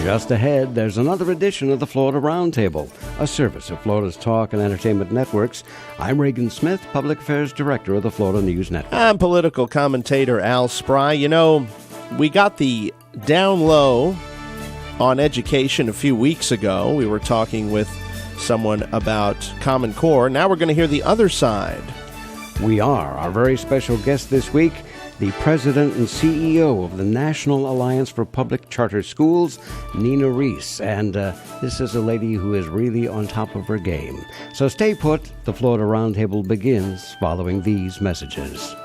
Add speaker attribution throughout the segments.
Speaker 1: Just ahead, there's another edition of the Florida Roundtable, a service of Florida's Talk and Entertainment Networks. I'm Regan Smith, Public Affairs Director of the Florida News Network.
Speaker 2: I'm political commentator Al Spry. You know, we got the down low on education a few weeks ago. We were talking with someone about Common Core. Now we're going to hear the other side.
Speaker 1: We are. Our very special guest this week, the President and CEO of the National Alliance for Public Charter Schools, Nina Rees. And this is a lady who is really on top of her game. So stay put. The Florida Roundtable begins following these messages.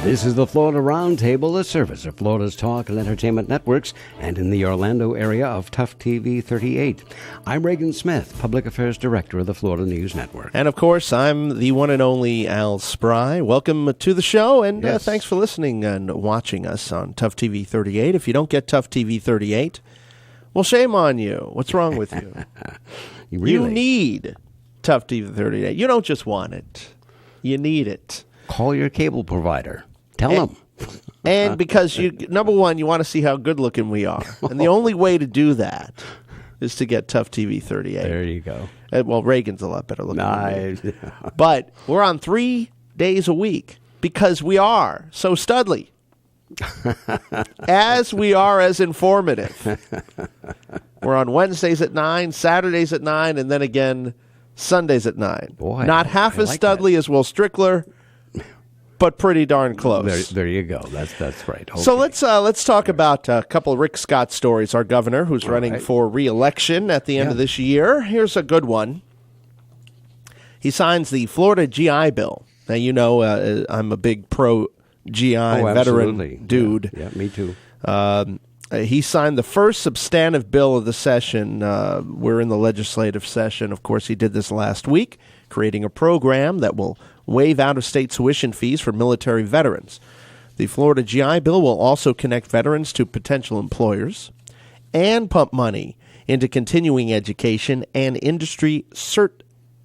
Speaker 1: This is the Florida Roundtable, a service of Florida's Talk and Entertainment Networks and in the Orlando area of Tough TV 38. I'm Regan Smith, Public Affairs Director of the Florida News Network.
Speaker 2: And, of course, I'm the one and only Al Spry. Welcome to the show, and
Speaker 1: Yes.
Speaker 2: Thanks for listening and watching us on Tough TV 38. If you don't get Tough TV 38, well, shame on you. What's wrong with you?
Speaker 1: Really?
Speaker 2: You need Tough TV 38. You don't just want it. You need it.
Speaker 1: Call your cable provider. Tell them.
Speaker 2: And because, number one, you want to see how good-looking we are. And the only way to do that is to get Tough TV 38.
Speaker 1: There you go.
Speaker 2: Well, Reagan's a lot better looking than me. But we're on 3 days a week because we are so studly. As we are as informative. We're on Wednesdays at 9, Saturdays at 9, and then again Sundays at 9.
Speaker 1: Boy,
Speaker 2: Not half
Speaker 1: I
Speaker 2: as
Speaker 1: like
Speaker 2: studly as Will Strickler, but pretty darn close.
Speaker 1: There you go. That's right. Okay.
Speaker 2: So let's talk about a couple of Rick Scott stories. Our governor, who's running
Speaker 1: right.
Speaker 2: for re-election at the end of this year. Here's a good one. He signs the Florida GI Bill. Now, you know I'm a big pro-GI veteran dude.
Speaker 1: Yeah, me too.
Speaker 2: He signed the first substantive bill of the session. We're in the legislative session. Of course, he did this last week, creating a program that will waive out-of-state tuition fees for military veterans. The Florida GI Bill will also connect veterans to potential employers and pump money into continuing education and industry cert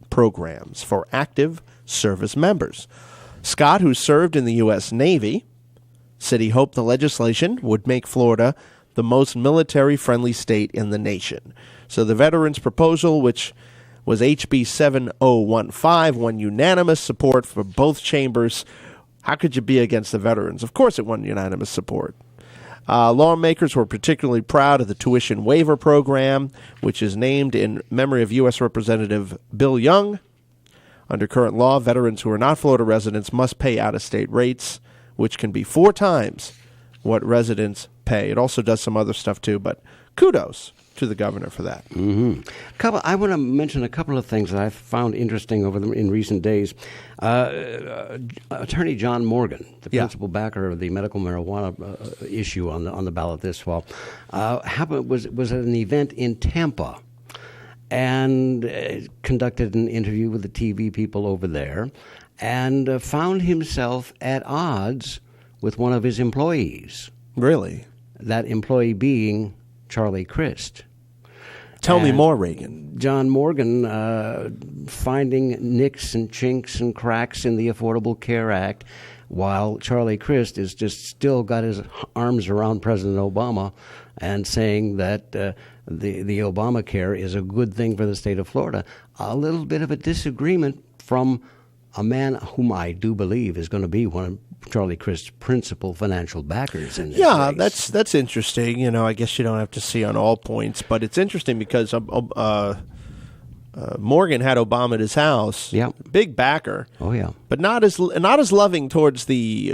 Speaker 2: programs for active service members. Scott, who served in the U.S. Navy, said he hoped the legislation would make Florida the most military-friendly state in the nation. So the veterans' proposal, which was HB 7015, won unanimous support for both chambers. How could you be against the veterans? Of course it won unanimous support. Lawmakers were particularly proud of the tuition waiver program, which is named in memory of U.S. Representative Bill Young. Under current law, veterans who are not Florida residents must pay out-of-state rates, which can be 4 times what residents pay. It also does some other stuff, too, but kudos to the governor for that.
Speaker 1: Mm-hmm. I want to mention a couple of things that I've found interesting in recent days. Attorney John Morgan, the principal backer of the medical marijuana issue on the ballot this fall, was at an event in Tampa and conducted an interview with the TV people over there and found himself at odds with one of his employees.
Speaker 2: Really?
Speaker 1: That employee being Charlie Crist.
Speaker 2: Tell me more, Reagan.
Speaker 1: John Morgan finding nicks and chinks and cracks in the Affordable Care Act, while Charlie Crist is just still got his arms around President Obama and saying that the Obamacare is a good thing for the state of Florida. A little bit of a disagreement from a man whom I do believe is going to be one of Charlie Crist's principal financial backers in this race.
Speaker 2: That's interesting. You know, I guess you don't have to see on all points, but it's interesting because Morgan had Obama at his house.
Speaker 1: Yeah,
Speaker 2: big backer.
Speaker 1: Oh yeah,
Speaker 2: but not as loving towards the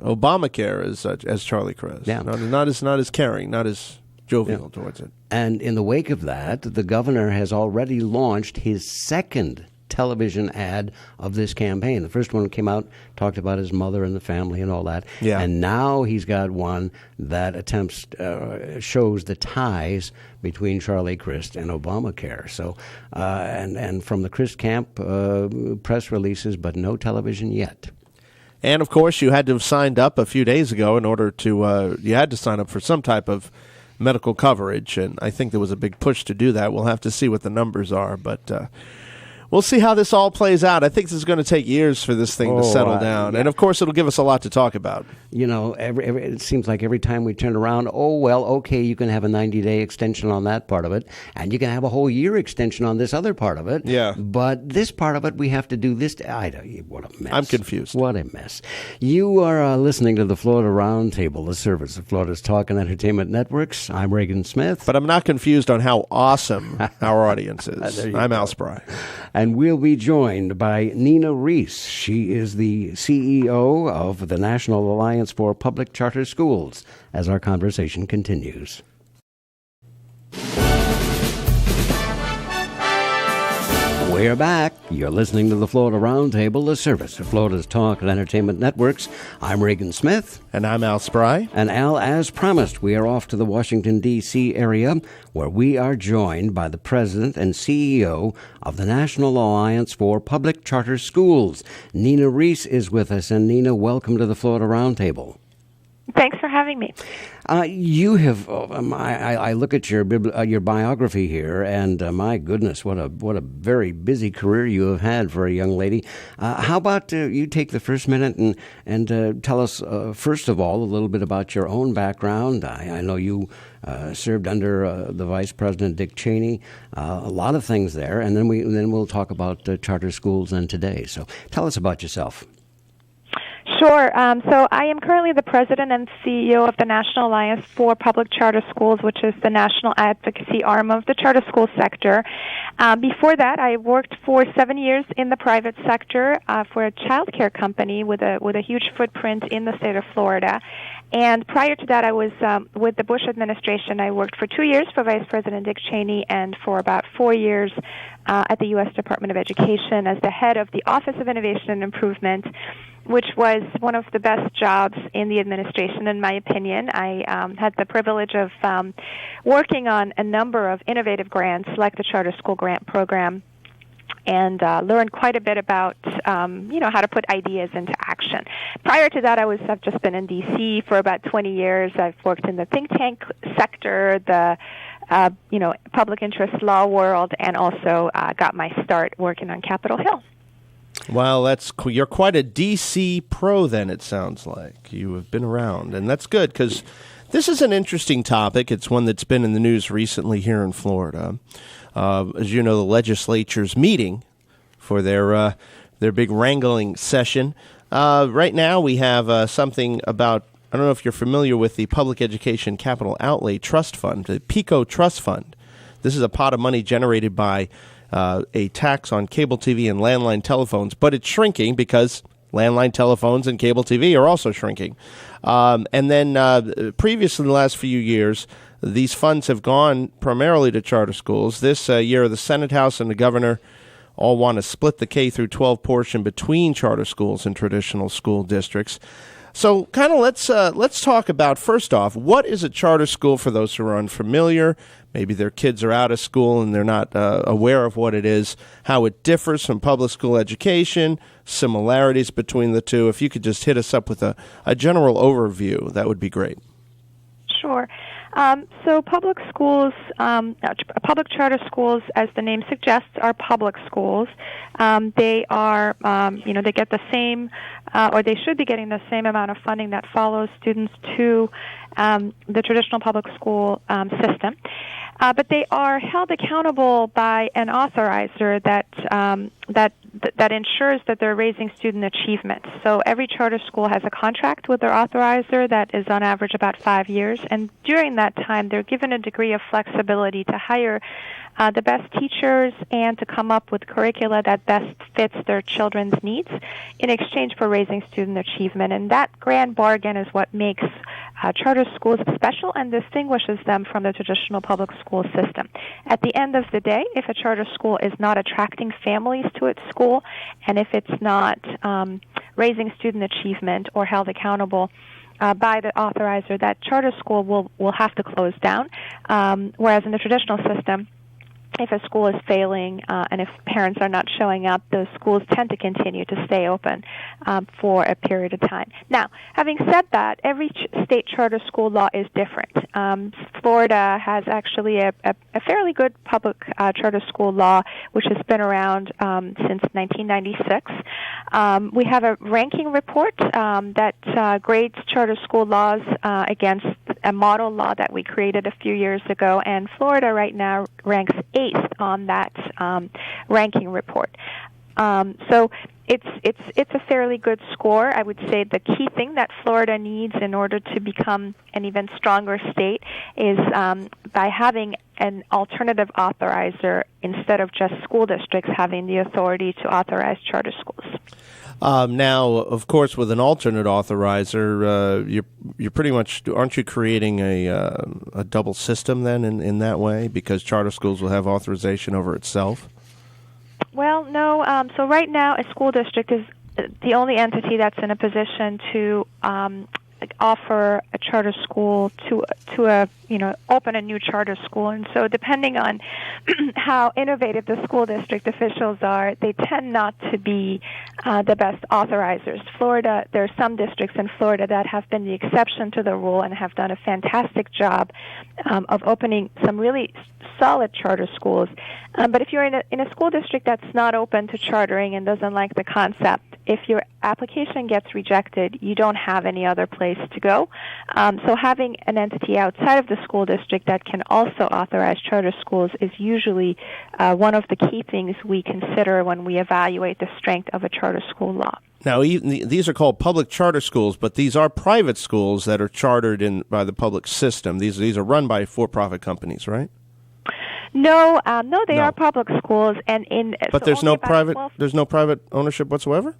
Speaker 2: Obamacare as Charlie Crist.
Speaker 1: Yeah,
Speaker 2: not as caring, not as jovial towards it.
Speaker 1: And in the wake of that, the governor has already launched his second television ad of this campaign. The first one came out, talked about his mother and the family and all that.
Speaker 2: Yeah.
Speaker 1: And now he's got one that shows the ties between Charlie Crist and Obamacare. So, and from the Crist camp, press releases, but no television yet.
Speaker 2: And, of course, you had to have signed up a few days ago in order to you had to sign up for some type of medical coverage, and I think there was a big push to do that. We'll have to see what the numbers are, but we'll see how this all plays out. I think this is going to take years for this thing to settle down. Yeah. And, of course, it'll give us a lot to talk about.
Speaker 1: You know, it seems like every time we turn around, okay, you can have a 90-day extension on that part of it, and you can have a whole year extension on this other part of it.
Speaker 2: Yeah.
Speaker 1: But this part of it, we have to do this. What a mess.
Speaker 2: I'm confused.
Speaker 1: What a mess. You are listening to the Florida Roundtable, the service of Florida's Talk and Entertainment Networks. I'm Reagan Smith.
Speaker 2: But I'm not confused on how awesome our audience is. I'm Al Spry.
Speaker 1: And we'll be joined by Nina Rees. She is the CEO of the National Alliance for Public Charter Schools, as our conversation continues. We're back. You're listening to the Florida Roundtable, the service of Florida's Talk and Entertainment Networks. I'm Reagan Smith.
Speaker 2: And I'm Al Spry.
Speaker 1: And Al, as promised, we are off to the Washington, D.C. area, where we are joined by the President and CEO of the National Alliance for Public Charter Schools. Nina Rees is with us. And Nina, welcome to the Florida Roundtable.
Speaker 3: Thanks for having me.
Speaker 1: You have. I look at your biography here, and my goodness, what a very busy career you have had for a young lady. How about you take the first minute and tell us first of all a little bit about your own background. I know you served under the Vice President Dick Cheney. A lot of things there, and then we'll talk about charter schools and today. So tell us about yourself.
Speaker 3: Sure. So I am currently the president and CEO of the National Alliance for Public Charter Schools, which is the national advocacy arm of the charter school sector. Before that, I worked for 7 years in the private sector for a child care company with a huge footprint in the state of Florida. And prior to that, I was with the Bush administration. I worked for 2 years for Vice President Dick Cheney and for about 4 years at the U.S. Department of Education as the head of the Office of Innovation and Improvement, which was one of the best jobs in the administration, in my opinion. I had the privilege of working on a number of innovative grants, like the Charter School Grant Program, and learned quite a bit about, how to put ideas into action. Prior to that, I've just been in D.C. for about 20 years. I've worked in the think tank sector, the public interest law world, and also got my start working on Capitol Hill.
Speaker 2: Well, you're quite a D.C. pro then, it sounds like. You have been around, and that's good because this is an interesting topic. It's one that's been in the news recently here in Florida. As you know, the legislature's meeting for their big wrangling session. Right now we have something about, I don't know if you're familiar with the Public Education Capital Outlay Trust Fund, the PICO Trust Fund. This is a pot of money generated by a tax on cable TV and landline telephones, but it's shrinking because landline telephones and cable TV are also shrinking. And then previously in the last few years, these funds have gone primarily to charter schools. This year, the Senate, House, and the governor all want to split the K through 12 portion between charter schools and traditional school districts. So kind of let's talk about, first off, what is a charter school for those who are unfamiliar? Maybe their kids are out of school and they're not aware of what it is, how it differs from public school education, similarities between the two. If you could just hit us up with a general overview, that would be great.
Speaker 3: Sure. So public schools, public charter schools, as the name suggests, are public schools. They are, they get the same, or they should be getting the same amount of funding that follows students to the traditional public school system. But they are held accountable by an authorizer that ensures that they're raising student achievement. So every charter school has a contract with their authorizer that is on average about 5 years, and during that time they're given a degree of flexibility to hire the best teachers and to come up with curricula that best fits their children's needs in exchange for raising student achievement. And that grand bargain is what makes charter schools special and distinguishes them from the traditional public school system. At the end of the day, if a charter school is not attracting families to its school, and if it's not raising student achievement or held accountable by the authorizer, that charter school will have to close down. Whereas in the traditional system, if a school is failing and if parents are not showing up, those schools tend to continue to stay open for a period of time. Now, having said that, every state charter school law is different. Florida has actually a fairly good public charter school law, which has been around since 1996. We have a ranking report that grades charter school laws against a model law that we created a few years ago, and Florida right now ranks 8th on that ranking report. So it's a fairly good score. I would say the key thing that Florida needs in order to become an even stronger state is by having an alternative authorizer instead of just school districts having the authority to authorize charter schools.
Speaker 2: Now, of course, with an alternate authorizer, you're pretty much, aren't you creating a double system then in that way, because charter schools will have authorization over itself?
Speaker 3: Well, no. So right now, a school district is the only entity that's in a position to offer a charter school to open a new charter school. And so depending on how innovative the school district officials are, they tend not to be the best authorizers. There are some districts in Florida that have been the exception to the rule and have done a fantastic job of opening some really solid charter schools. But if you're in a school district that's not open to chartering and doesn't like the concept, if your application gets rejected, you don't have any other place to go. So having an entity outside of the school district that can also authorize charter schools is usually one of the key things we consider when we evaluate the strength of a charter school law.
Speaker 2: Now, these are called public charter schools, but these are private schools that are chartered by the public system. These are run by for-profit companies, right?
Speaker 3: No, they are public schools,
Speaker 2: But there's no private ownership whatsoever?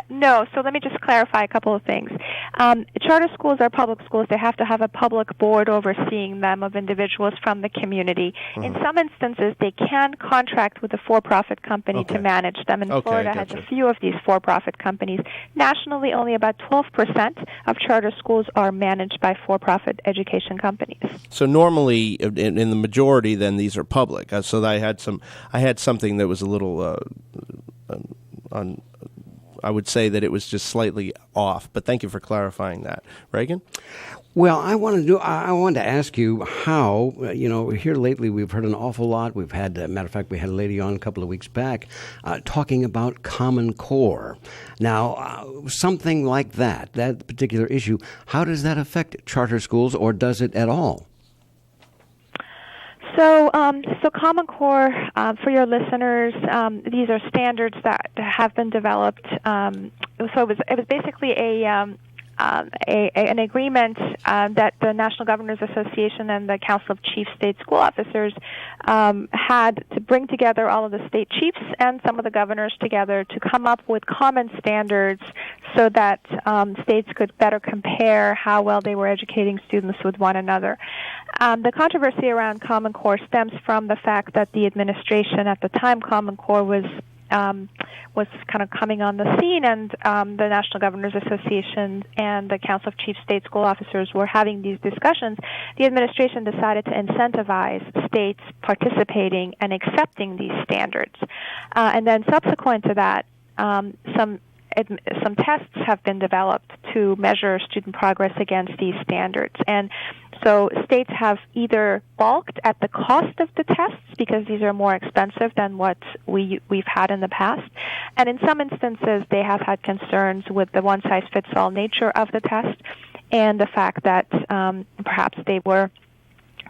Speaker 3: No, so let me just clarify a couple of things. Charter schools are public schools. They have to have a public board overseeing them of individuals from the community. In some instances, they can contract with a for-profit company to manage them, and Florida has a few of these for-profit companies. Nationally, only about 12% of charter schools are managed by for-profit education companies.
Speaker 2: So normally, in the majority, then these are public. So I had something that was a little I would say that it was just slightly off, but thank you for clarifying that. Reagan?
Speaker 1: Well, I wanted to ask you how, here lately we've heard an awful lot. We've had, matter of fact, we had a lady on a couple of weeks back talking about Common Core. Now, something like that particular issue, how does that affect charter schools, or does it at all?
Speaker 3: So Common Core, for your listeners, these are standards that have been developed. So it was basically an agreement that the National Governors Association and the Council of Chief State School Officers had to bring together all of the state chiefs and some of the governors together to come up with common standards so that states could better compare how well they were educating students with one another. The controversy around Common Core stems from the fact that the administration at the time Common Core was kind of coming on the scene, and the National Governors Association and the Council of Chief State School Officers were having these discussions. The administration decided to incentivize states participating and accepting these standards. And then subsequent to that, some tests have been developed to measure student progress against these standards. And so states have either balked at the cost of the tests because these are more expensive than what we've had in the past. And in some instances, they have had concerns with the one-size-fits-all nature of the test and the fact that perhaps they were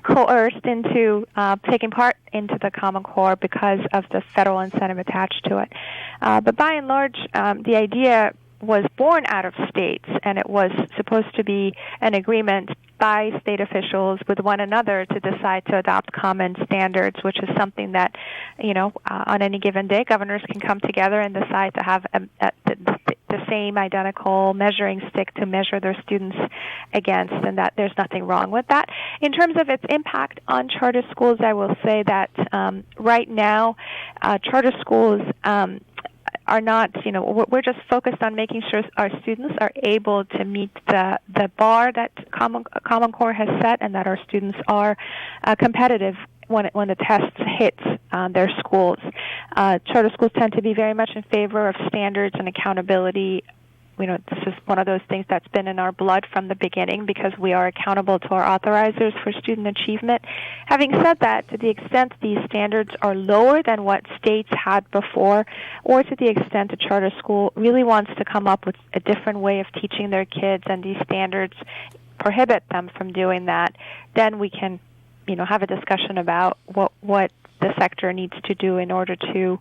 Speaker 3: coerced into taking part into the Common Core because of the federal incentive attached to it. But by and large, the idea was born out of states, and it was supposed to be an agreement by state officials with one another to decide to adopt common standards, which is something that, on any given day, governors can come together and decide to have the same identical measuring stick to measure their students against, and that there's nothing wrong with that. In terms of its impact on charter schools, I will say that right now, charter schools are not, we're just focused on making sure our students are able to meet the bar that Common Core has set, and that our students are competitive when the tests hit their schools. Charter schools tend to be very much in favor of standards and accountability. This is one of those things that's been in our blood from the beginning because we are accountable to our authorizers for student achievement. Having said that, to the extent these standards are lower than what states had before, or to the extent a charter school really wants to come up with a different way of teaching their kids and these standards prohibit them from doing that, then we can, have a discussion about what the sector needs to do in order to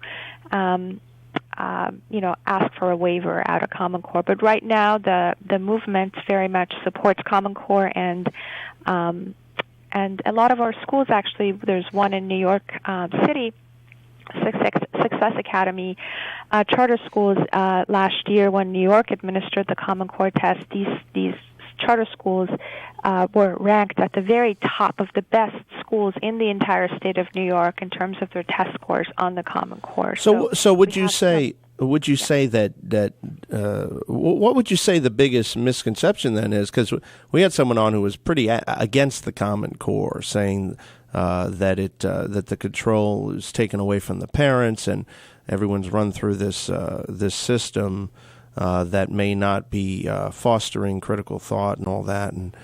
Speaker 3: ask for a waiver out of Common Core. But right now, the movement very much supports Common Core, and a lot of our schools actually. There's one in New York City, Success Academy charter schools. Last year, when New York administered the Common Core test, these charter schools were ranked at the very top of the best schools in the entire state of New York in terms of their test scores on the Common Core.
Speaker 2: So would you say that what would you say the biggest misconception then is? Because we had someone on who was pretty against the Common Core, saying that the control is taken away from the parents and everyone's run through this system that may not be fostering critical thought and all that. And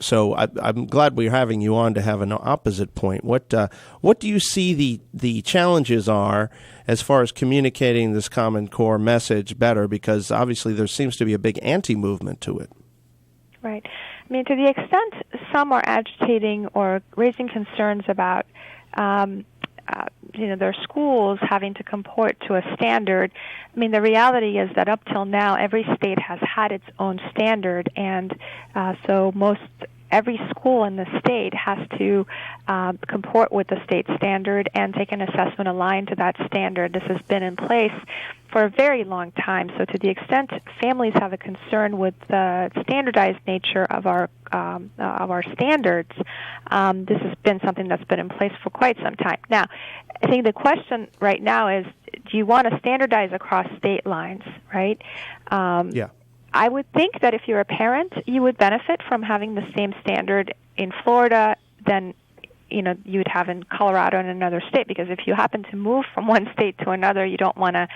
Speaker 2: so I'm glad we're having you on to have an opposite point. What do you see the challenges are as far as communicating this Common Core message better? Because obviously there seems to be a big anti-movement to it.
Speaker 3: Right. I mean, to the extent some are agitating or raising concerns about their schools having to comport to a standard. I mean, the reality is that up till now, every state has had its own standard, and so every school in the state has to comport with the state standard and take an assessment aligned to that standard. This has been in place for a very long time. So to the extent families have a concern with the standardized nature of our standards, this has been something that's been in place for quite some time. Now, I think the question right now is, do you want to standardize across state lines, right?
Speaker 2: Yeah.
Speaker 3: I would think that if you're a parent, you would benefit from having the same standard in Florida than you would have in Colorado and another state, because if you happen to move from one state to another, you don't want to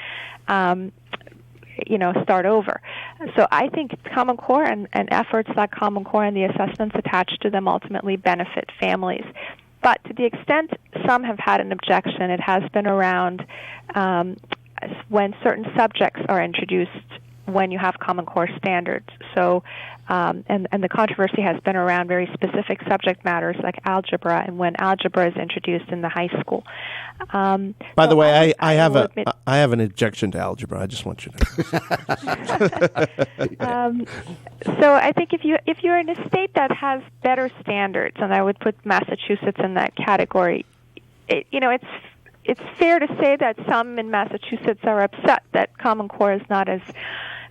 Speaker 3: start over. So I think Common Core and efforts like Common Core and the assessments attached to them ultimately benefit families. But to the extent some have had an objection, it has been around when certain subjects are introduced when you have Common Core standards. So, and the controversy has been around very specific subject matters like algebra, and when algebra is introduced in the high school.
Speaker 2: By the way, I have an objection to algebra. I just want you to know.
Speaker 3: So I think if you're in a state that has better standards, and I would put Massachusetts in that category, it's fair to say that some in Massachusetts are upset that Common Core is not as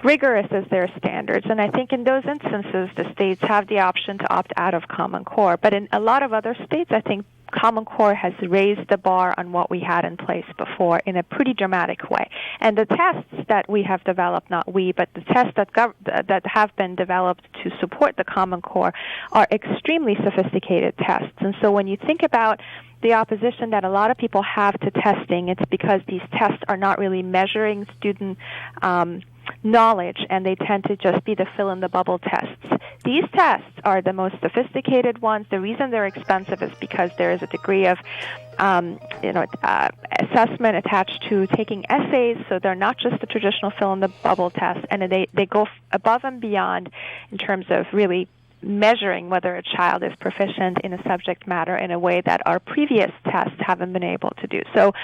Speaker 3: rigorous as their standards. And I think in those instances, the states have the option to opt out of Common Core. But in a lot of other states, I think Common Core has raised the bar on what we had in place before in a pretty dramatic way. And the tests that we have developed, not we, but the tests that have been developed to support the Common Core are extremely sophisticated tests. And so when you think about the opposition that a lot of people have to testing, it's because these tests are not really measuring student knowledge, and they tend to just be the fill-in-the-bubble tests. These tests are the most sophisticated ones. The reason they're expensive is because there is a degree of assessment attached to taking essays, so they're not just the traditional fill-in-the-bubble tests, and they go above and beyond in terms of really measuring whether a child is proficient in a subject matter in a way that our previous tests haven't been able to do. So,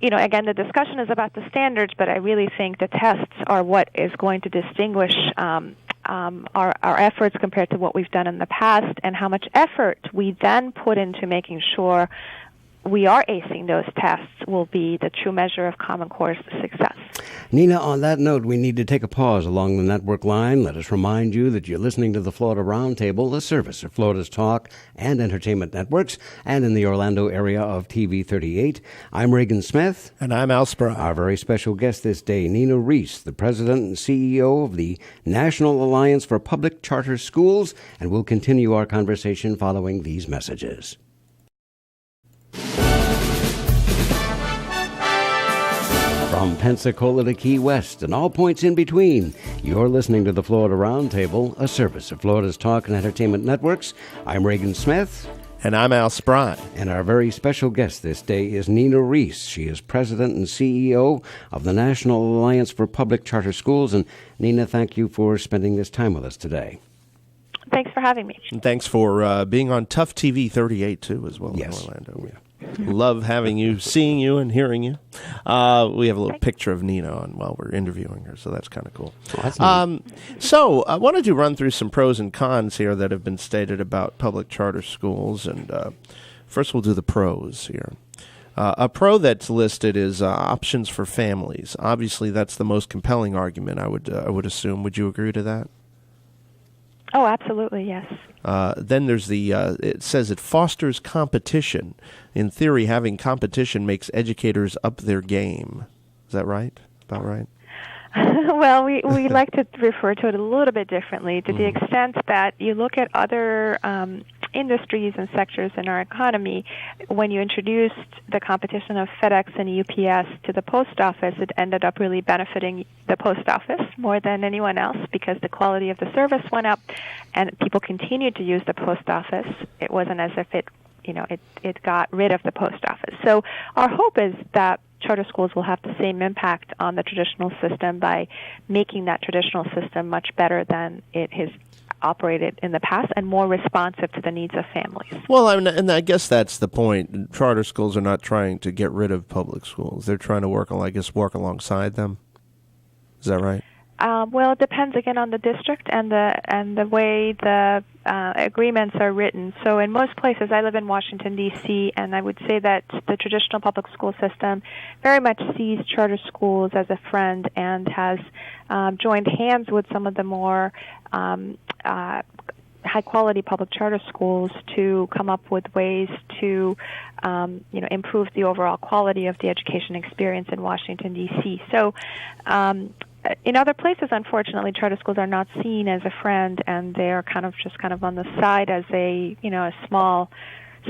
Speaker 3: again, the discussion is about the standards, but I really think the tests are what is going to distinguish our efforts compared to what we've done in the past, and how much effort we then put into making sure we are acing those tests will be the true measure of Common Core's success.
Speaker 1: Nina, on that note, we need to take a pause along the network line. Let us remind you that you're listening to the Florida Roundtable, a service of Florida's talk and entertainment networks, and in the Orlando area of TV 38. I'm Reagan Smith.
Speaker 2: And I'm Al Spry.
Speaker 1: Our very special guest this day, Nina Rees, the president and CEO of the National Alliance for Public Charter Schools, and we'll continue our conversation following these messages. From Pensacola to Key West and all points in between, you're listening to the Florida Roundtable, a service of Florida's Talk and Entertainment Networks. I'm Reagan Smith.
Speaker 2: And I'm Al Spry.
Speaker 1: And our very special guest this day is Nina Rees. She is President and CEO of the National Alliance for Public Charter Schools. And Nina, thank you for spending this time with us today.
Speaker 3: Thanks for having me.
Speaker 2: And thanks for being on Tough TV 38, too, as well,
Speaker 1: yes.
Speaker 2: In Orlando. Yeah. Love having you, seeing you, and hearing you. We have a little picture of Nina on while we're interviewing her, so that's kind of cool.
Speaker 1: Oh, that's nice.
Speaker 2: So I wanted to run through some pros and cons here that have been stated about public charter schools. And first we'll do the pros here. A pro that's listed is options for families. Obviously, that's the most compelling argument, I would assume. Would you agree to that?
Speaker 3: Oh, absolutely, yes.
Speaker 2: Then there's it says it fosters competition. In theory, having competition makes educators up their game. Is that right? About right?
Speaker 3: Well, we like to refer to it a little bit differently, to the extent that you look at other industries and sectors in our economy. When you introduced the competition of FedEx and UPS to the post office, it ended up really benefiting the post office more than anyone else because the quality of the service went up and people continued to use the post office. It wasn't as if it got rid of the post office. So our hope is that charter schools will have the same impact on the traditional system by making that traditional system much better than it has operated in the past and more responsive to the needs of families.
Speaker 2: Well, and I guess that's the point. Charter schools are not trying to get rid of public schools. They're trying to work alongside them. Is that right?
Speaker 3: Well, it depends again on the district and the way the agreements are written. So in most places, I live in Washington, D.C., and I would say that the traditional public school system very much sees charter schools as a friend and has joined hands with some of the more high-quality public charter schools to come up with ways to improve the overall quality of the education experience in Washington, D.C. So in other places, unfortunately, charter schools are not seen as a friend, and they're kind of on the side as a small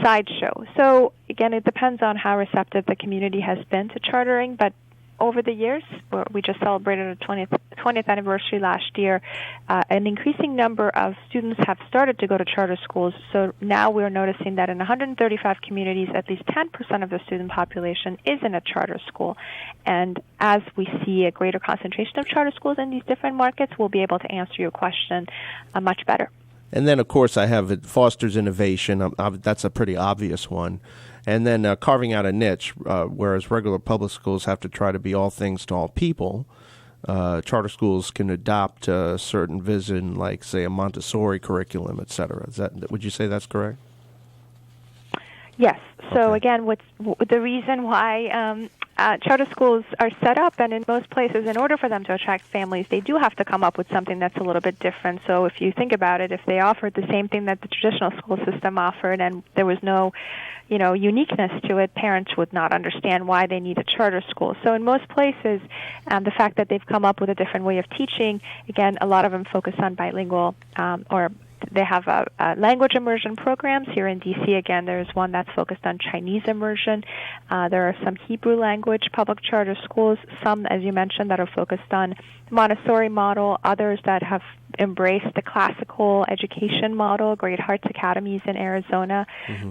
Speaker 3: sideshow. So again, it depends on how receptive the community has been to chartering. But over the years, we just celebrated a 20th anniversary last year. An increasing number of students have started to go to charter schools. So now we're noticing that in 135 communities, at least 10% of the student population is in a charter school. And as we see a greater concentration of charter schools in these different markets, we'll be able to answer your question much better.
Speaker 2: And then, of course, I have it fosters innovation. That's a pretty obvious one. And then carving out a niche, whereas regular public schools have to try to be all things to all people, charter schools can adopt a certain vision, like, say, a Montessori curriculum, et cetera. Would you say that's correct?
Speaker 3: Yes. So
Speaker 2: Okay.
Speaker 3: again, the reason why charter schools are set up, and in most places, in order for them to attract families, they do have to come up with something that's a little bit different. So if you think about it, if they offered the same thing that the traditional school system offered and there was no uniqueness to it, parents would not understand why they need a charter school. So in most places, the fact that they've come up with a different way of teaching, again, a lot of them focus on bilingual or they have language immersion programs. Here in D.C., again, there's one that's focused on Chinese immersion. There are some Hebrew language public charter schools, some, as you mentioned, that are focused on the Montessori model, others that have embraced the classical education model. Great Hearts Academies in Arizona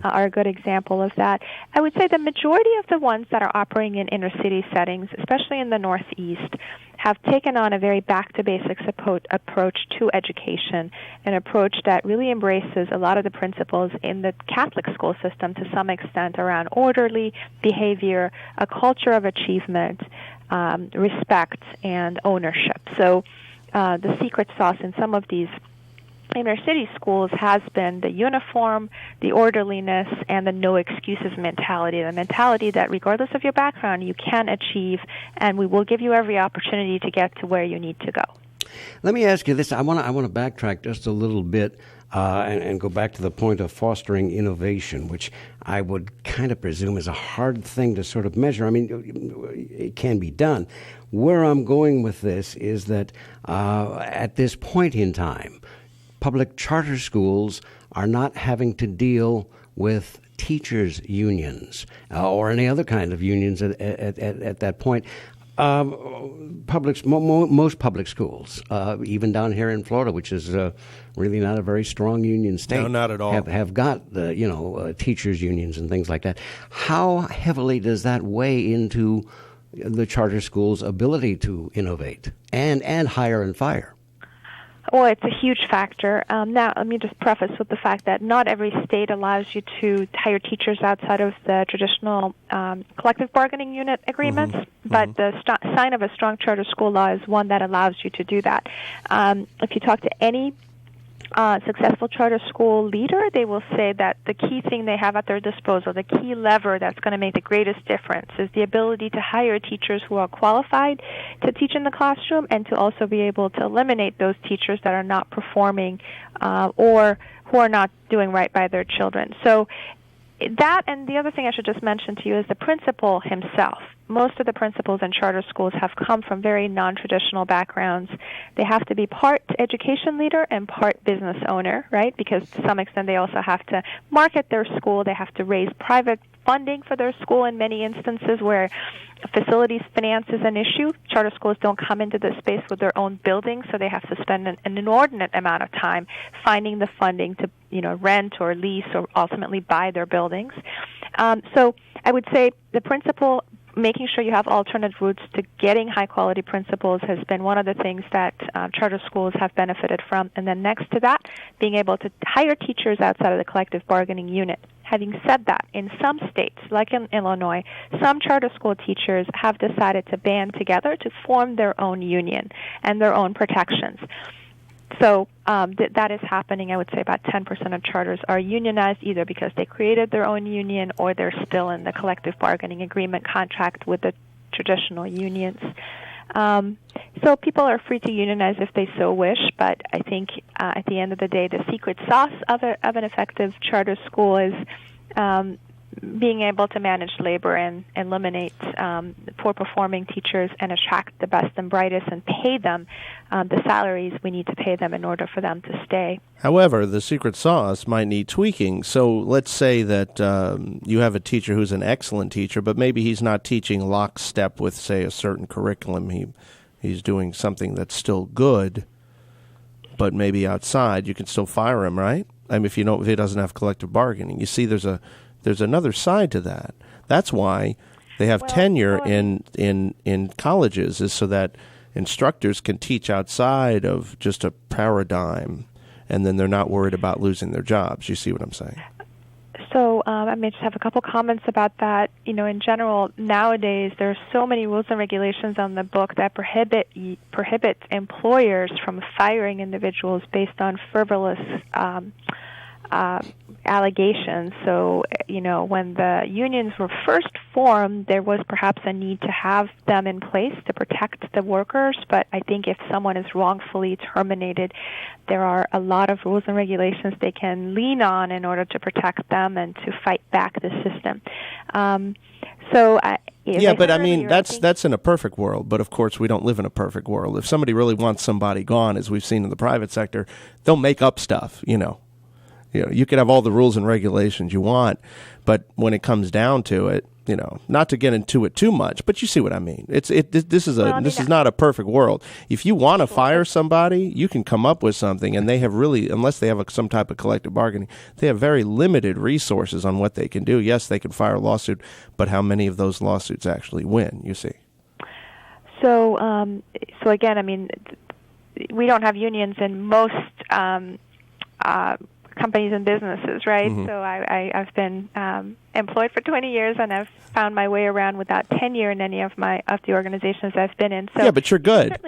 Speaker 3: are a good example of that. I would say the majority of the ones that are operating in inner city settings, especially in the Northeast, have taken on a very back-to-basics approach to education, an approach that really embraces a lot of the principles in the Catholic school system to some extent around orderly behavior, a culture of achievement, respect, and ownership. So the secret sauce in some of these inner city schools has been the uniform, the orderliness, and the no excuses mentality, the mentality that regardless of your background, you can achieve, and we will give you every opportunity to get to where you need to go.
Speaker 1: Let me ask you this. I want to backtrack just a little bit and go back to the point of fostering innovation, which I would kind of presume is a hard thing to sort of measure. I mean, it can be done. Where I'm going with this is that at this point in time, public charter schools are not having to deal with teachers' unions or any other kind of unions at that point. Most public schools, even down here in Florida, which is really not a very strong union state.
Speaker 2: No, not at all.
Speaker 1: Have got the teachers unions and things like that. How heavily does that weigh into the charter school's ability to innovate and hire and fire?
Speaker 3: Well, it's a huge factor. Now, let me just preface with the fact that not every state allows you to hire teachers outside of the traditional collective bargaining unit agreements, but the sign of a strong charter school law is one that allows you to do that. If you talk to any successful charter school leader, they will say that the key thing they have at their disposal, the key lever that's going to make the greatest difference, is the ability to hire teachers who are qualified to teach in the classroom and to also be able to eliminate those teachers that are not performing or who are not doing right by their children. So that, and the other thing I should just mention to you is the principal himself. Most of the principals in charter schools have come from very non-traditional backgrounds. They have to be part education leader and part business owner, right? Because to some extent they also have to market their school. They have to raise private funding for their school in many instances where facilities finance is an issue. Charter schools don't come into this space with their own buildings, so they have to spend an inordinate amount of time finding the funding to rent or lease or ultimately buy their buildings. So I would say the principal, making sure you have alternate routes to getting high-quality principals has been one of the things that charter schools have benefited from. And then next to that, being able to hire teachers outside of the collective bargaining unit. Having said that, in some states, like in Illinois, some charter school teachers have decided to band together to form their own union and their own protections. So that is happening. I would say about 10% of charters are unionized either because they created their own union or they're still in the collective bargaining agreement contract with the traditional unions. So people are free to unionize if they so wish, but I think at the end of the day, the secret sauce of an effective charter school is being able to manage labor and eliminate poor-performing teachers and attract the best and brightest and pay them the salaries we need to pay them in order for them to stay.
Speaker 2: However, the secret sauce might need tweaking. So let's say that you have a teacher who's an excellent teacher, but maybe he's not teaching lockstep with, say, a certain curriculum. He's doing something that's still good, but maybe outside you can still fire him, right? I mean, if he doesn't have collective bargaining. You see, there's another side to that. That's why they have tenure in colleges, is so that instructors can teach outside of just a paradigm, and then they're not worried about losing their jobs. You see what I'm saying?
Speaker 3: So I may just have a couple comments about that. In general, nowadays there are so many rules and regulations on the book that prohibit employers from firing individuals based on frivolous allegations. So, when the unions were first formed, there was perhaps a need to have them in place to protect the workers, but I think if someone is wrongfully terminated, there are a lot of rules and regulations they can lean on in order to protect them and to fight back the system. That's in a perfect world, but of course we don't live in a perfect world. If somebody really wants somebody gone, as we've seen in the private sector, they'll make up stuff, You could have all the rules and regulations you want, but when it comes down to it, not to get into it too much, but you see what I mean. This is not a perfect world. If you want to fire somebody, you can come up with something, and they have really, unless they have some type of collective bargaining, they have very limited resources on what they can do. Yes, they can fire a lawsuit, but how many of those lawsuits actually win? You see. So again, we don't have unions in most companies and businesses, right? Mm-hmm. So I've been employed for 20 years, and I've found my way around without tenure in any of the organizations I've been in. So
Speaker 2: yeah, but you're good.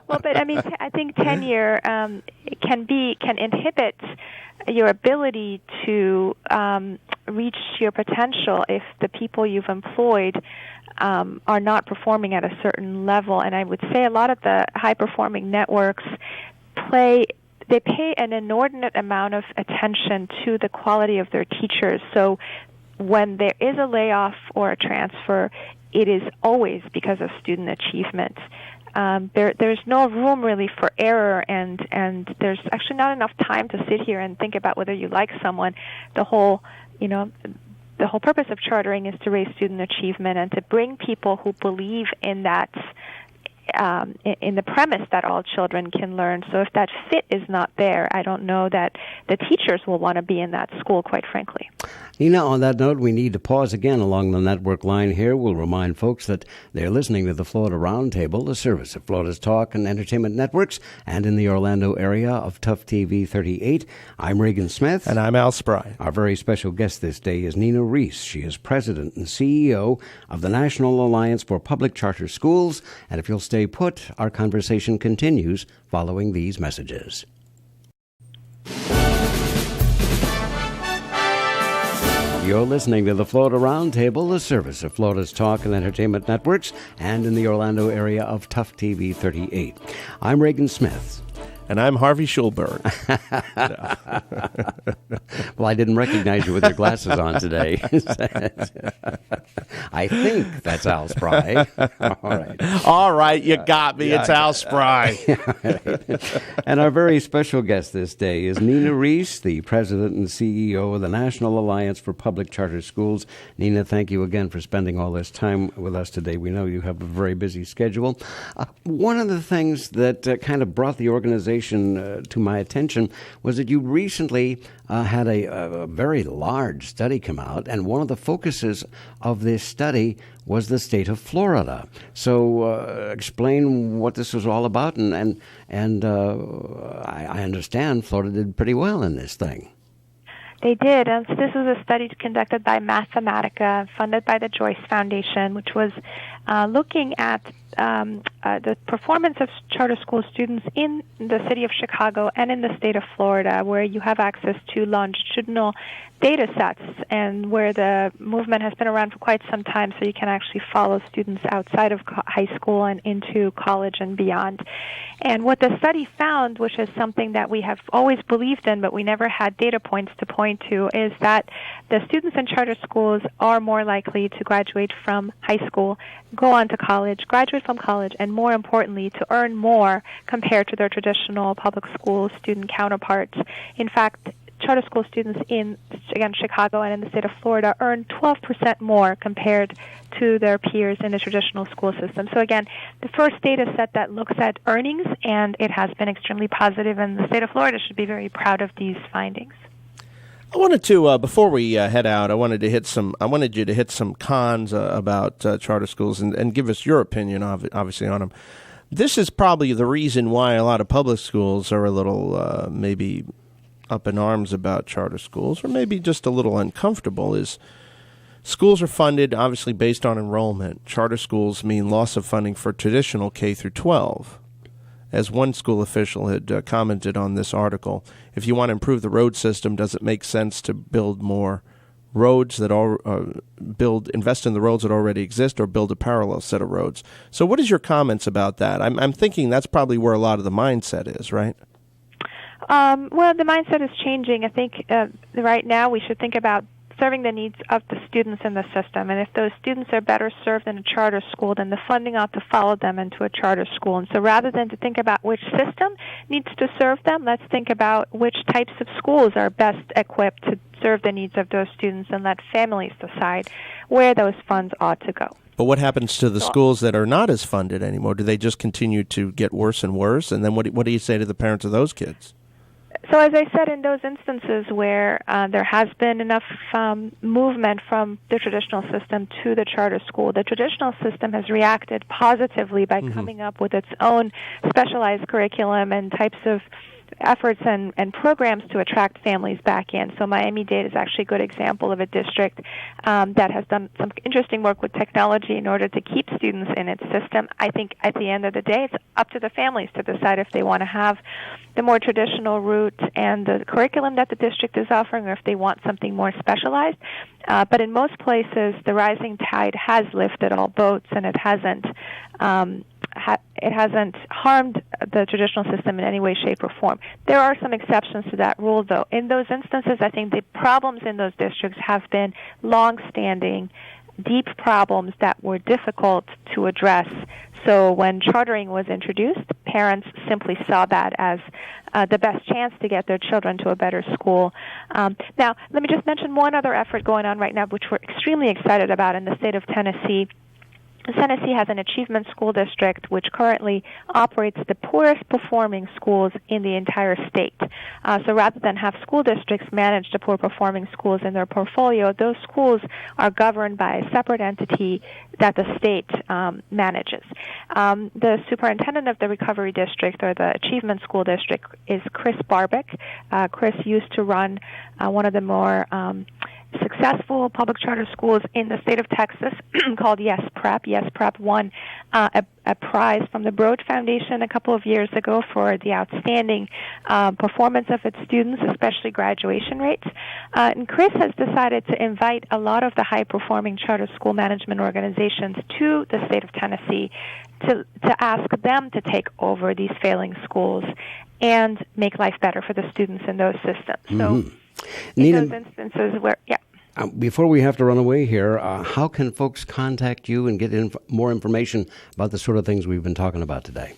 Speaker 3: Well, but I think tenure can inhibit your ability to reach your potential if the people you've employed are not performing at a certain level. And I would say a lot of the high-performing networks they pay an inordinate amount of attention to the quality of their teachers. So when there is a layoff or a transfer, it is always because of student achievement. There's no room really for error, and there's actually not enough time to sit here and think about whether you like someone. The whole, the whole purpose of chartering is to raise student achievement and to bring people who believe in that, in the premise that all children can learn. So if that fit is not there, I don't know that the teachers will want to be in that school, quite frankly.
Speaker 1: Nina, on that note, we need to pause again along the network line here. We'll remind folks that they're listening to the Florida Roundtable, a service of Florida's Talk and Entertainment Networks, and in the Orlando area of Tough TV 38. I'm Regan Smith.
Speaker 2: And I'm Al Spry.
Speaker 1: Our very special guest this day is Nina Rees. She is president and CEO of the National Alliance for Public Charter Schools. And if you'll stay put, our conversation continues following these messages. You're listening to the Florida Roundtable, a service of Florida's Talk and Entertainment Networks, and in the Orlando area of Tough TV 38. I'm Regan Smith.
Speaker 2: And I'm Harvey Schulberg.
Speaker 1: Well, I didn't recognize you with your glasses on today. I think that's Al Spry.
Speaker 2: All right, you got me. It's Al Spry.
Speaker 1: And our very special guest this day is Nina Rees, the president and CEO of the National Alliance for Public Charter Schools. Nina, thank you again for spending all this time with us today. We know you have a very busy schedule. One of the things that kind of brought the organization to my attention was that you recently had a very large study come out, and one of the focuses of this study was the state of Florida. So explain what this was all about, and I understand Florida did pretty well in this thing.
Speaker 3: They did. So this was a study conducted by Mathematica, funded by the Joyce Foundation, which was looking at the performance of charter school students in the city of Chicago and in the state of Florida, where you have access to longitudinal data sets and where the movement has been around for quite some time, so you can actually follow students outside of high school and into college and beyond. And what the study found, which is something that we have always believed in but we never had data points to point to, is that the students in charter schools are more likely to graduate from high school, go on to college, graduate from college, and more importantly, to earn more compared to their traditional public school student counterparts. In fact, charter school students in, again, Chicago and in the state of Florida earn 12% more compared to their peers in the traditional school system. So again, the first data set that looks at earnings, and it has been extremely positive, and the state of Florida should be very proud of these findings.
Speaker 2: I wanted to, before we head out, I wanted you to hit some cons about charter schools and give us your opinion, obviously, on them. This is probably the reason why a lot of public schools are a little maybe up in arms about charter schools, or maybe just a little uncomfortable, is schools are funded obviously based on enrollment. Charter schools mean loss of funding for traditional K through 12. As one school official had commented on this article, if you want to improve the road system, does it make sense to build more roads that invest in the roads that already exist, or build a parallel set of roads? So what is your comments about that? I'm thinking that's probably where a lot of the mindset is, right?
Speaker 3: Well, the mindset is changing. I think right now we should think about serving the needs of the students in the system. And if those students are better served in a charter school, then the funding ought to follow them into a charter school. And so rather than to think about which system needs to serve them, let's think about which types of schools are best equipped to serve the needs of those students, and let families decide where those funds ought to go.
Speaker 2: But what happens to the schools that are not as funded anymore? Do they just continue to get worse and worse? And then what do you say to the parents of those kids?
Speaker 3: So as I said, in those instances where there has been enough movement from the traditional system to the charter school, the traditional system has reacted positively by coming up with its own specialized curriculum and types of efforts and programs to attract families back in. So Miami-Dade is actually a good example of a district that has done some interesting work with technology in order to keep students in its system. I think at the end of the day, it's up to the families to decide if they want to have the more traditional route and the curriculum that the district is offering, or if they want something more specialized. But in most places, the rising tide has lifted all boats, and it hasn't harmed the traditional system in any way, shape, or form. There are some exceptions to that rule, though. In those instances, I think the problems in those districts have been long-standing, deep problems that were difficult to address. So when chartering was introduced, parents simply saw that as the best chance to get their children to a better school. Now, let me just mention one other effort going on right now, which we're extremely excited about in the state of Tennessee. Tennessee has an achievement school district which currently operates the poorest performing schools in the entire state. So rather than have school districts manage the poor performing schools in their portfolio, those schools are governed by a separate entity that the state manages. The superintendent of the recovery district, or the achievement school district, is Chris Barbick. Chris used to run one of the more successful public charter schools in the state of Texas called Yes Prep. Yes Prep won a prize from the Broad Foundation a couple of years ago for the outstanding performance of its students, especially graduation rates. And Chris has decided to invite a lot of the high-performing charter school management organizations to the state of Tennessee to ask them to take over these failing schools and make life better for the students in those systems. So in those instances where,
Speaker 1: before we have to run away here, how can folks contact you and get more information about the sort of things we've been talking about today?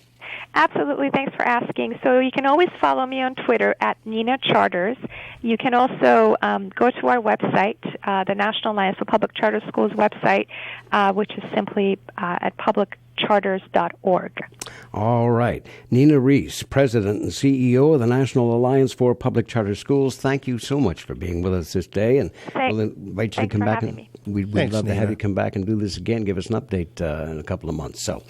Speaker 3: Absolutely. Thanks for asking. So you can always follow me on Twitter at Nina Charters. You can also go to our website, the National Alliance for Public Charter Schools website, which is simply at publiccharters.org.
Speaker 1: All right. Nina Rees, President and CEO of the National Alliance for Public Charter Schools, thank you so much for being with us this day. And we'll invite you to come back. We'd love to have you come back and do this again, give us an update in a couple of months. So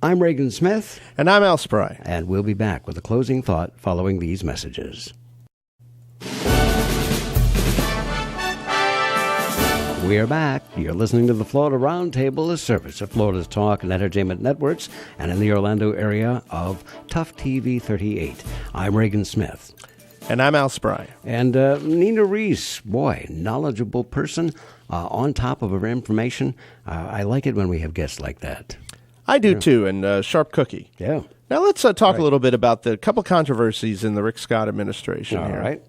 Speaker 1: I'm Reagan Smith.
Speaker 2: And I'm Al Spry.
Speaker 1: And we'll be back with a closing thought following these messages. We are back. You're listening to the Florida Roundtable, a service of Florida's Talk and Entertainment Networks, and in the Orlando area of Tough TV 38. I'm Reagan Smith.
Speaker 2: And I'm Al Spry.
Speaker 1: And Nina Rees, boy, knowledgeable person, on top of her information. I like it when we have guests like that.
Speaker 2: I do too, and sharp cookie.
Speaker 1: Yeah.
Speaker 2: Now let's talk a little bit about the couple controversies in the Rick Scott administration.
Speaker 1: All right.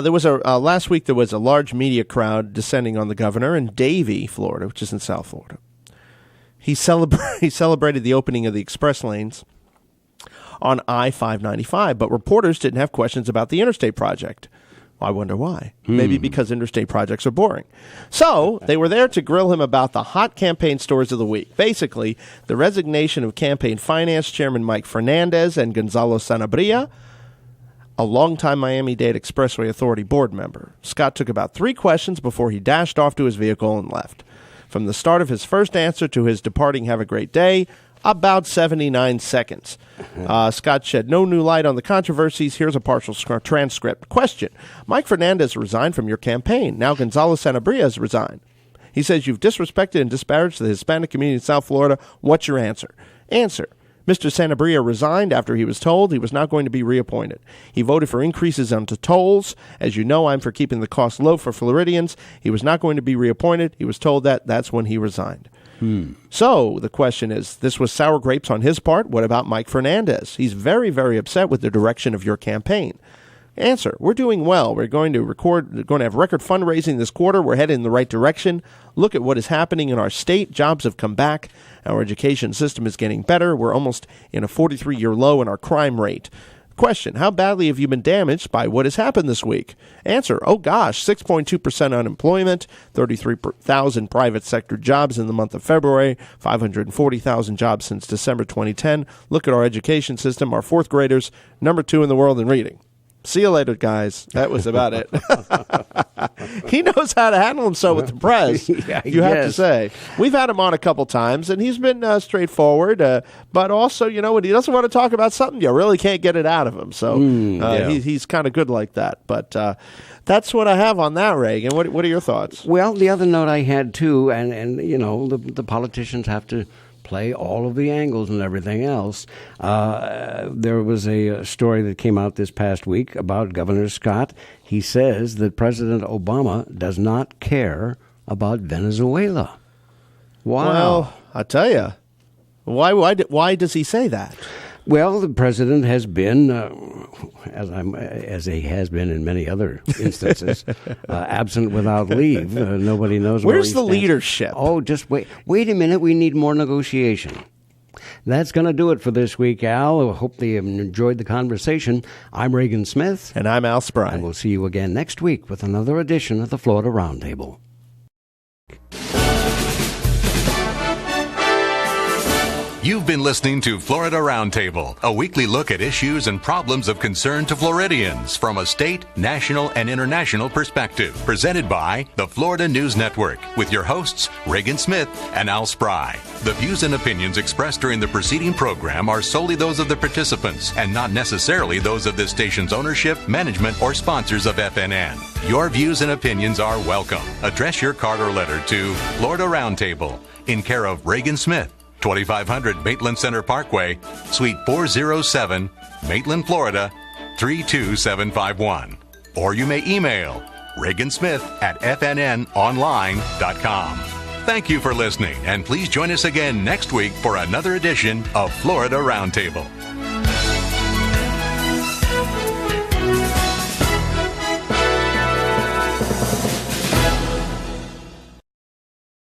Speaker 2: There was last week there was a large media crowd descending on the governor in Davie, Florida, which is in South Florida. He celebrated the opening of the express lanes on I-595, but reporters didn't have questions about the interstate project. I wonder why. Maybe because interstate projects are boring. So they were there to grill him about the hot campaign stories of the week. Basically, the resignation of campaign finance chairman Mike Fernandez and Gonzalo Sanabria, a longtime Miami-Dade Expressway Authority board member. Scott took about 3 questions before he dashed off to his vehicle and left. From the start of his first answer to his departing "Have a great day," about 79 seconds. Scott shed no new light on the controversies. Here's a partial transcript. Question: Mike Fernandez resigned from your campaign. Now Gonzalo Sanabria has resigned. He says you've disrespected and disparaged the Hispanic community in South Florida. What's your answer? Answer: Mr. Sanabria resigned after he was told he was not going to be reappointed. He voted for increases onto tolls. As you know, I'm for keeping the cost low for Floridians. He was not going to be reappointed. He was told that. That's when he resigned. So the question is, this was sour grapes on his part. What about Mike Fernandez? He's very, very upset with the direction of your campaign. Answer: we're doing well. We're going to have record fundraising this quarter. We're headed in the right direction. Look at what is happening in our state. Jobs have come back. Our education system is getting better. We're almost in a 43-year low in our crime rate. Question: how badly have you been damaged by what has happened this week? Answer: oh gosh, 6.2% unemployment, 33,000 private sector jobs in the month of February, 540,000 jobs since December 2010. Look at our education system. Our 4th graders, number 2 in the world in reading. See you later, guys. That was about it. He knows how to handle himself with the press, you have to say. We've had him on a couple times, and he's been straightforward. But also, you know, when he doesn't want to talk about something, you really can't get it out of him. So he's kind of good like that. But that's what I have on that, Reagan. What are your thoughts?
Speaker 1: Well, the other note I had, too, and you know, the politicians have to play all of the angles and everything else. There was a story that came out this past week about Governor Scott. He says that President Obama does not care about Venezuela. Wow.
Speaker 2: Well, I'll tell you. Why does he say that?
Speaker 1: Well, the president has been, as he has been in many other instances, absent without leave. Nobody knows where he stands.
Speaker 2: Where's the leadership?
Speaker 1: Oh, just wait a minute. We need more negotiation. That's going to do it for this week, Al. I hope that you enjoyed the conversation. I'm Regan Smith.
Speaker 2: And I'm Al Spry.
Speaker 1: And we'll see you again next week with another edition of the Florida Roundtable.
Speaker 4: You've been listening to Florida Roundtable, a weekly look at issues and problems of concern to Floridians from a state, national, and international perspective. Presented by the Florida News Network with your hosts, Regan Smith and Al Spry. The views and opinions expressed during the preceding program are solely those of the participants and not necessarily those of this station's ownership, management, or sponsors of FNN. Your views and opinions are welcome. Address your card or letter to Florida Roundtable in care of Regan Smith, 2500 Maitland Center Parkway, Suite 407, Maitland, Florida, 32751. Or you may email regansmith@fnnonline.com. Thank you for listening, and please join us again next week for another edition of Florida Roundtable.